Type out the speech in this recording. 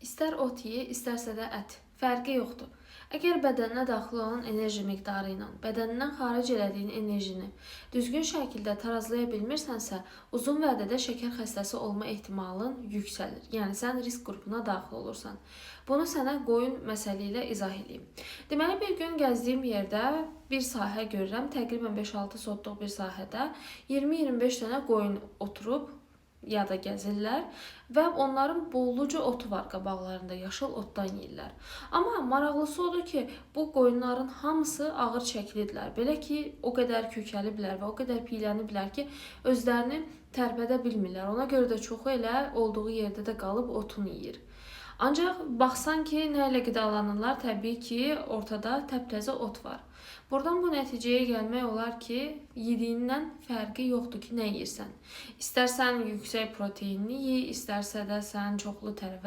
İstər ot ye, istərsə də ət. Fərqi yoxdur. Əgər bədəninə daxil olan enerji miqdarı ilə bədənindən xaric elədiyin enerjini düzgün şəkildə tarazlaya bilmirsənsə, uzun vədədə şəkər xəstəsi olma ehtimalın yüksəlir. Yəni sən risk qrupuna daxil olursan. Bunu sənə qoyun məsələ ilə izah edeyim. Deməli, bir gün gəzdiyim yerdə bir sahə görürəm. Təqribən 5-6 sotluq bir sahədə 20-25 dənə qoyun oturub ya da gəzirlər və onların bolluca otu var qabaqlarında, yaşıl otdan yeyirlər. Amma maraqlısı odur ki, bu qoyunların hamısı ağır çəkilidirlər. Belə ki, o qədər kökəliblər və o qədər piyləniblər ki, özlərini tərpədə bilmirlər. Ona görə də çoxu elə olduğu yerdə də qalıb otunu yeyir. Ancaq baxsan ki, nə ilə qidalanırlar? Təbii ki, ortada təptəzə ot var. Buradan bu nəticəyə gəlmək olar ki, yediyindən fərqi yoxdur ki, nə yeyirsən. İstərsən yüksək proteinli ye, istərsə də sən çoxlu tərəvəz